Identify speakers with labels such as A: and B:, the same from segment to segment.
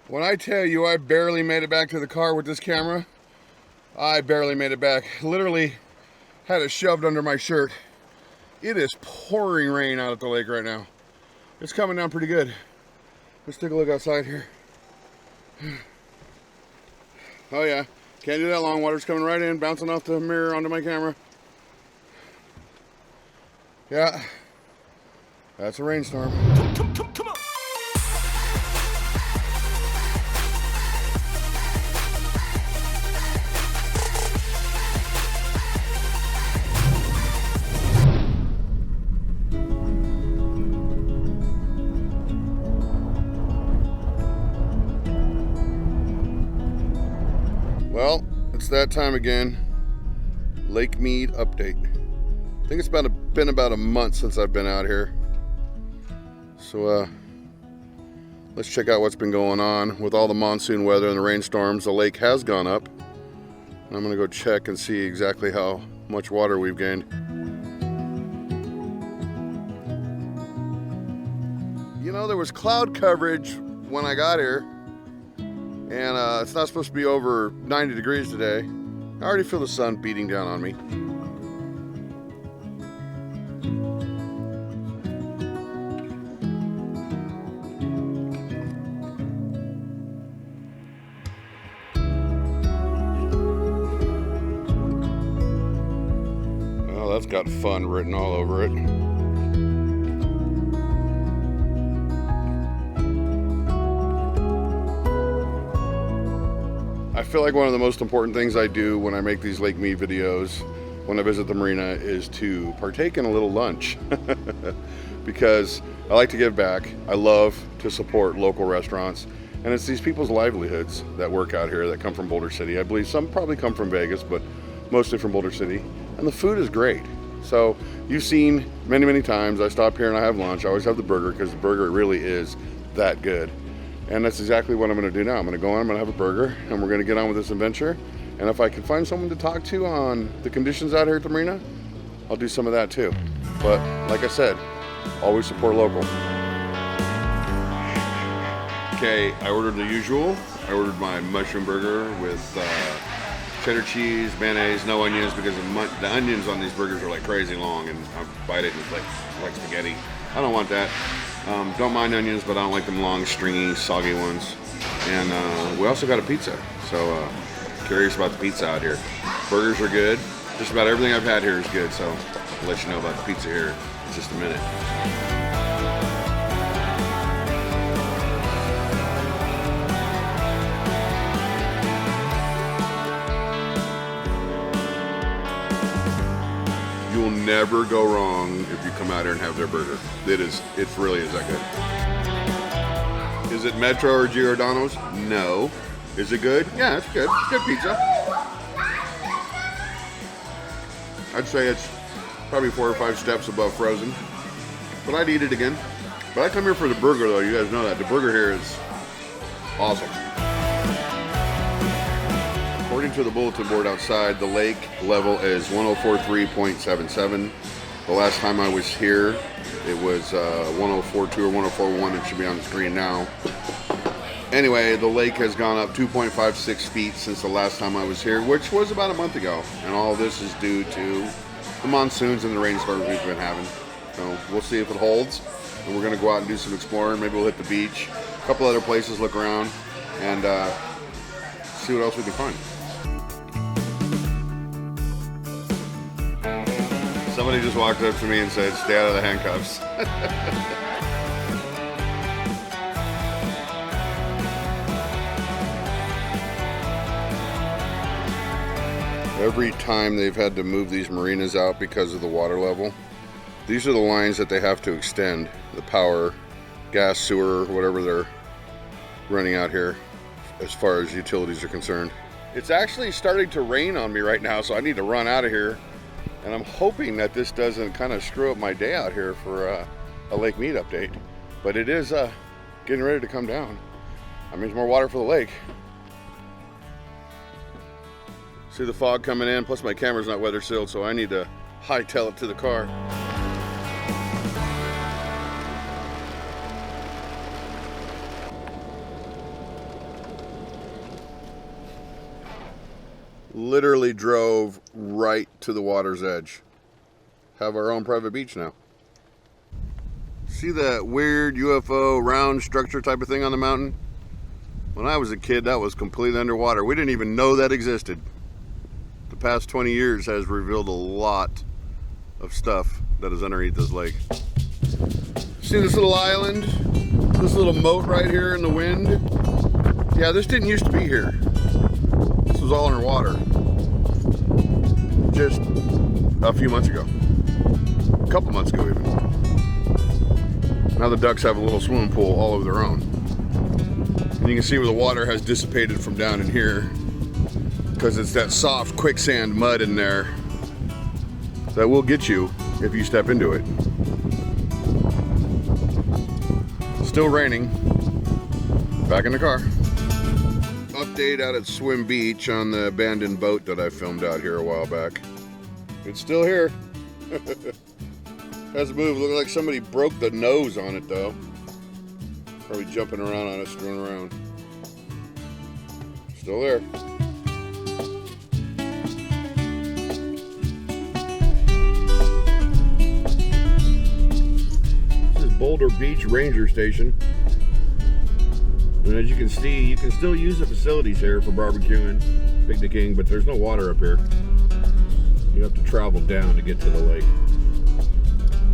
A: When I tell you I barely made it back to the car with this camera, I barely made it back. Literally had it shoved under my shirt. It is pouring rain out at the lake right now. It's coming down pretty good. Let's take a look outside here. Oh yeah, can't do that long. Water's coming right in, bouncing off the mirror onto my camera. Yeah, that's a rainstorm. Come on. Well, it's that time again. Lake Mead update. I think it's been about a month since I've been out here. So let's check out what's been going on with all the monsoon weather and the rainstorms. The lake has gone up. I'm gonna go check and see exactly how much water we've gained. You know, there was cloud coverage when I got here. And it's not supposed to be over 90 degrees today. I already feel the sun beating down on me. Well, that's got fun written all over it. I feel like one of the most important things I do when I make these Lake Mead videos, when I visit the marina, is to partake in a little lunch. Because I like to give back. I love to support local restaurants. And it's these people's livelihoods that work out here that come from Boulder City. I believe some probably come from Vegas, but mostly from Boulder City. And the food is great. So you've seen many times I stop here and I have lunch. I always have the burger because the burger really is that good. And that's exactly what I'm going to do now. I'm going to go on, I'm going to have a burger, and we're going to get on with this adventure. And if I can find someone to talk to on the conditions out here at the marina, I'll do some of that too. But like I said, always support local. Okay, I ordered the usual. I ordered my mushroom burger with cheddar cheese, mayonnaise, no onions, because the onions on these burgers are like crazy long, and I bite it and it's like spaghetti. I don't want that. Don't mind onions, but I don't like them long, stringy, soggy ones. And we also got a pizza, so curious about the pizza out here. Burgers are good. Just about everything I've had here is good, so I'll let you know about the pizza here in just a minute. You'll never go wrong if you come out here and have their burger. It really is that good. Is it Metro or Giordano's? No. Is it good? Yeah, it's good. It's good pizza. I'd say it's probably 4 or 5 steps above frozen, but I'd eat it again. But I come here for the burger though, you guys know that. The burger here is awesome. According to the bulletin board outside, the lake level is 1043.77. The last time I was here, it was 1042 or 1041. It should be on the screen now. Anyway, the lake has gone up 2.56 feet since the last time I was here, which was about a month ago. And all this is due to the monsoons and the rainstorms we've been having. So we'll see if it holds. And we're going to go out and do some exploring. Maybe we'll hit the beach, a couple other places, look around, and see what else we can find. Somebody just walked up to me and said, "Stay out of the handcuffs." Every time they've had to move these marinas out because of the water level, these are the lines that they have to extend, the power, gas, sewer, whatever they're running out here as far as utilities are concerned. It's actually starting to rain on me right now, so I need to run out of here. And I'm hoping that this doesn't kind of screw up my day out here for a Lake Mead update. But it is getting ready to come down. That means more water for the lake. See the fog coming in, plus my camera's not weather sealed, so I need to hightail it to the car. Literally drove right to the water's edge. Have our own private beach now. See that weird UFO round structure type of thing on the mountain? When I was a kid, that was completely underwater. We didn't even know that existed. The past 20 years has revealed a lot of stuff that is underneath this lake. See this little island? This little moat right here in the wind? Yeah, this didn't used to be here. This was all underwater. Just a few months ago. A couple months ago even. Now the ducks have a little swimming pool all of their own. And you can see where the water has dissipated from down in here, because it's that soft quicksand mud in there that will get you if you step into it. Still raining. Back in the car. Update out at Swim Beach on the abandoned boat that I filmed out here a while back. It's still here. Hasn't moved. Looks like somebody broke the nose on it though. Probably jumping around on it, screwing around. Still there. This is Boulder Beach Ranger Station. And as you can see, you can still use the facilities here for barbecuing, picnicking, but there's no water up here. You have to travel down to get to the lake.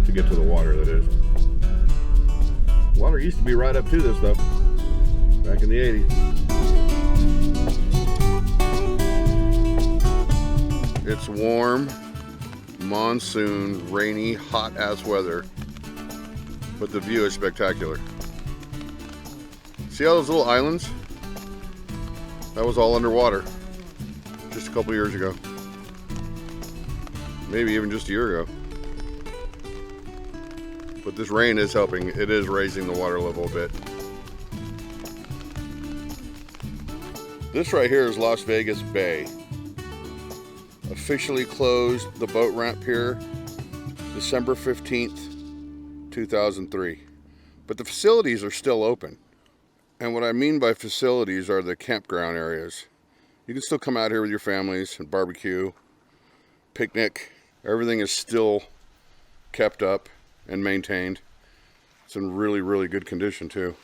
A: To get to the water, that is. Water used to be right up to this though, back in the 80s. It's warm, monsoon, rainy, hot ass weather, but the view is spectacular. See all those little islands? That was all underwater just a couple years ago. Maybe even just a year ago. But this rain is helping. It is raising the water level a bit. This right here is Las Vegas Bay. Officially closed the boat ramp here December 15th, 2003. But the facilities are still open. And what I mean by facilities are the campground areas. You can still come out here with your families and barbecue, picnic. Everything is still kept up and maintained. It's in really, really good condition too,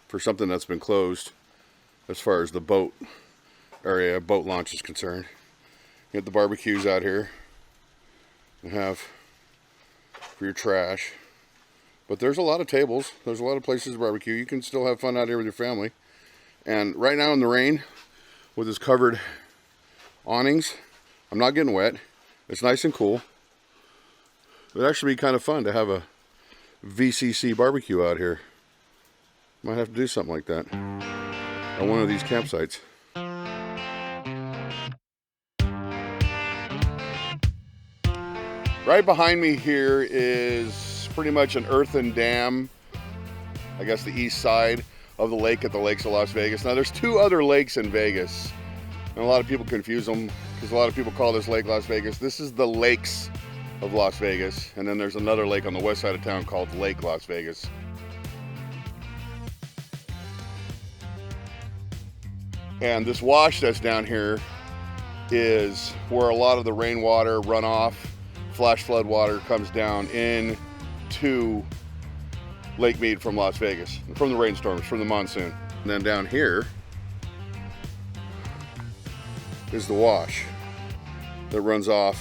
A: for something that's been closed as far as the boat area, boat launch is concerned. You get the barbecues out here and have for your trash. But there's a lot of tables. There's a lot of places to barbecue. You can still have fun out here with your family. And right now in the rain, with this covered awnings, I'm not getting wet. It's nice and cool. It'd actually be kind of fun to have a VCC barbecue out here. Might have to do something like that at one of these campsites. Right behind me here is pretty much an earthen dam, I guess the east side of the lake at the Lakes of Las Vegas. Now there's two other lakes in Vegas, and a lot of people confuse them because a lot of people call this lake Las Vegas. This is the Lakes of Las Vegas, and then there's another lake on the west side of town called Lake Las Vegas. And this wash that's down here is where a lot of the rainwater runoff, flash flood water comes down into Lake Mead from Las Vegas, from the rainstorms, from the monsoon. And then down here is the wash that runs off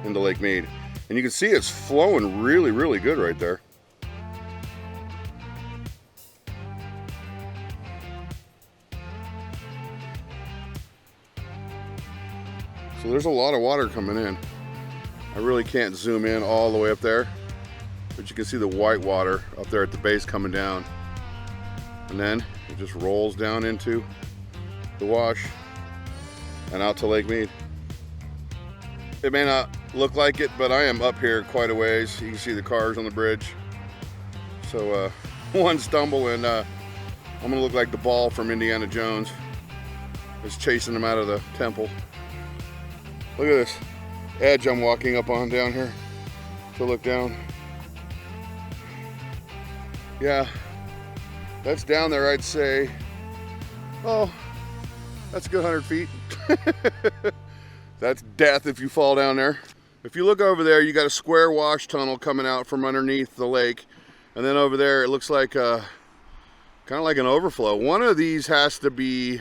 A: into Lake Mead. And you can see it's flowing really, really good right there. So there's a lot of water coming in. I really can't zoom in all the way up there, but you can see the white water up there at the base coming down. And then it just rolls down into the wash and out to Lake Mead. It may not look like it, but I am up here quite a ways. You can see the cars on the bridge. So one stumble and I'm gonna look like the ball from Indiana Jones. It's chasing them out of the temple. Look at this edge I'm walking up on down here to look down. Yeah, that's down there, I'd say, oh, that's a good 100 feet. That's death if you fall down there. If you look over there, you got a square wash tunnel coming out from underneath the lake. And then over there, it looks like kind of like an overflow. One of these has to be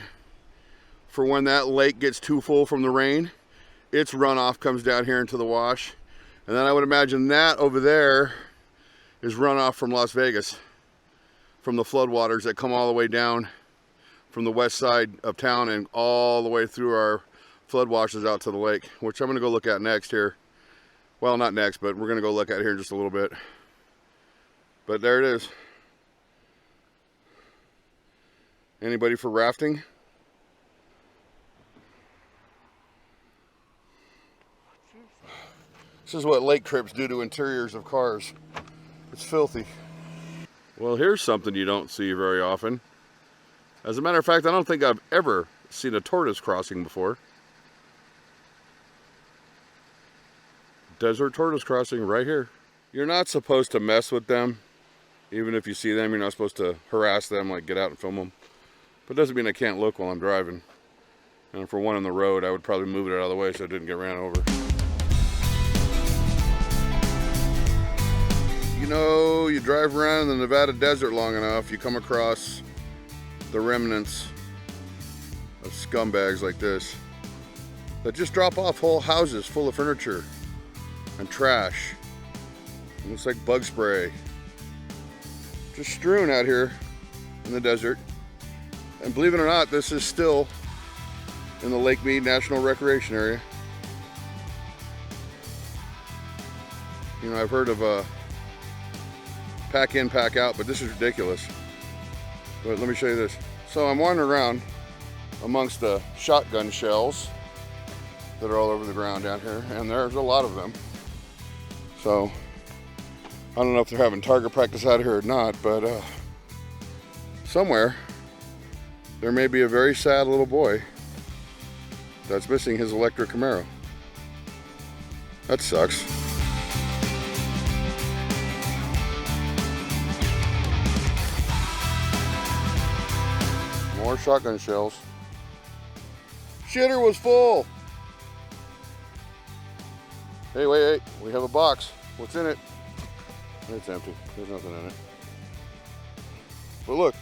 A: for when that lake gets too full from the rain. Its runoff comes down here into the wash. And then I would imagine that over there is runoff from Las Vegas, from the floodwaters that come all the way down from the west side of town and all the way through our flood washes out to the lake, which I'm going to go look at next here. Well, not next, but we're going to go look at here in just a little bit. But there it is. Anybody for rafting? This is what lake trips do to interiors of cars. It's filthy. Well, here's something you don't see very often. As a matter of fact, I don't think I've ever seen a tortoise crossing before. Desert tortoise crossing right here. You're not supposed to mess with them. Even if you see them, you're not supposed to harass them, like get out and film them. But it doesn't mean I can't look while I'm driving. And for one on the road, I would probably move it out of the way so it didn't get ran over. You know, you drive around in the Nevada desert long enough, you come across the remnants of scumbags like this that just drop off whole houses full of furniture and trash. It looks like bug spray. Just strewn out here in the desert. And believe it or not, this is still in the Lake Mead National Recreation Area. You know, I've heard of pack in, pack out, but this is ridiculous. But let me show you this. So I'm wandering around amongst the shotgun shells that are all over the ground down here, and there's a lot of them. So I don't know if they're having target practice out here or not, but somewhere there may be a very sad little boy that's missing his electric Camaro. That sucks. More shotgun shells. Shitter was full. Hey, wait, we have a box. What's in it? It's empty. There's nothing in it. But look,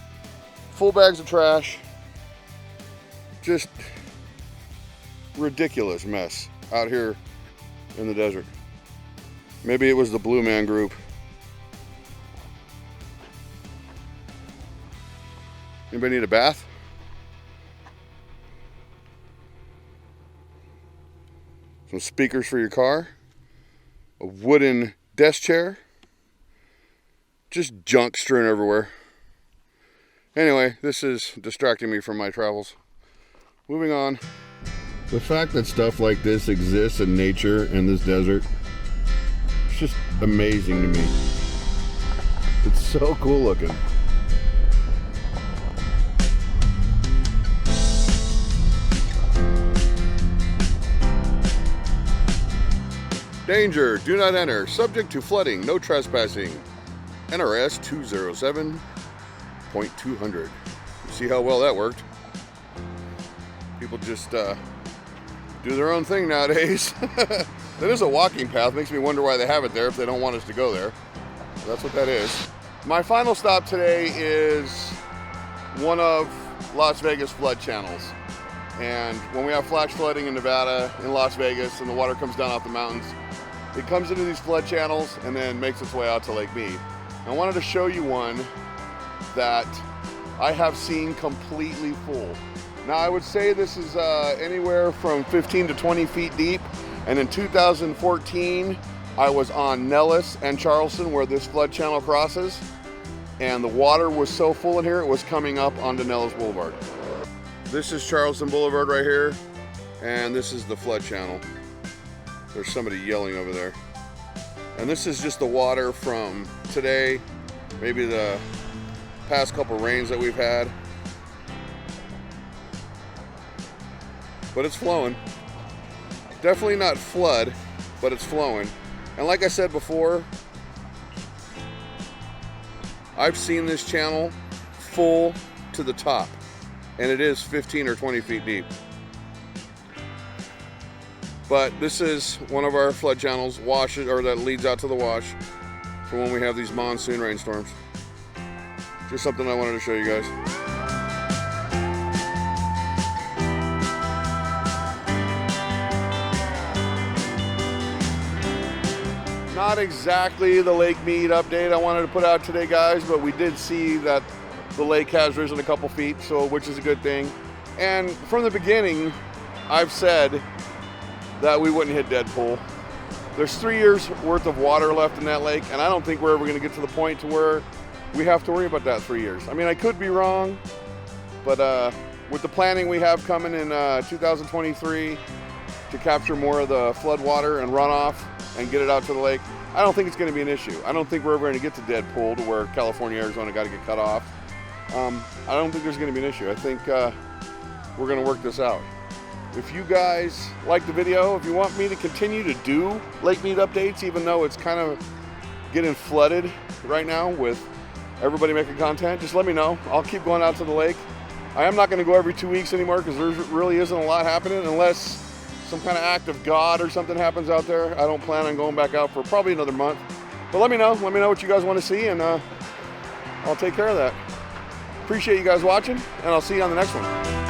A: full bags of trash. Just ridiculous mess out here in the desert. Maybe it was the Blue Man Group. Anybody need a bath? Some speakers for your car. A wooden desk chair. Just junk strewn everywhere. Anyway, this is distracting me from my travels. Moving on. The fact that stuff like this exists in nature in this desert, it's just amazing to me. It's so cool looking. Danger, do not enter, subject to flooding, no trespassing. NRS 207.200. You see how well that worked? People just do their own thing nowadays. That is a walking path. Makes me wonder why they have it there if they don't want us to go there. So that's what that is. My final stop today is one of Las Vegas flood channels. And when we have flash flooding in Nevada, in Las Vegas, and the water comes down off the mountains, it comes into these flood channels and then makes its way out to Lake Mead. I wanted to show you one that I have seen completely full. Now I would say this is anywhere from 15 to 20 feet deep. And in 2014, I was on Nellis and Charleston where this flood channel crosses. And the water was so full in here, it was coming up onto Nellis Boulevard. This is Charleston Boulevard right here. And this is the flood channel. There's somebody yelling over there. And this is just the water from today, maybe the past couple rains that we've had. But it's flowing. Definitely not flood, but it's flowing. And like I said before, I've seen this channel full to the top, and it is 15 or 20 feet deep. But this is one of our flood channels, washes, or that leads out to the wash for when we have these monsoon rainstorms. Just something I wanted to show you guys. Not exactly the Lake Mead update I wanted to put out today, guys, but we did see that the lake has risen a couple feet, so which is a good thing. And from the beginning, I've said that we wouldn't hit dead pool. There's 3 years worth of water left in that lake, and I don't think we're ever going to get to the point to where we have to worry about that 3 years. I mean, I could be wrong, but with the planning we have coming in 2023 to capture more of the flood water and runoff and get it out to the lake, I don't think it's going to be an issue. I don't think we're ever going to get to dead pool to where California, Arizona got to get cut off. I don't think there's going to be an issue. I think we're going to work this out. If you guys like the video, if you want me to continue to do Lake Mead updates, even though it's kind of getting flooded right now with everybody making content, just let me know. I'll keep going out to the lake. I am not going to go every 2 weeks anymore because there really isn't a lot happening unless some kind of act of God or something happens out there. I don't plan on going back out for probably another month. But let me know what you guys want to see, and I'll take care of that. Appreciate you guys watching, and I'll see you on the next one.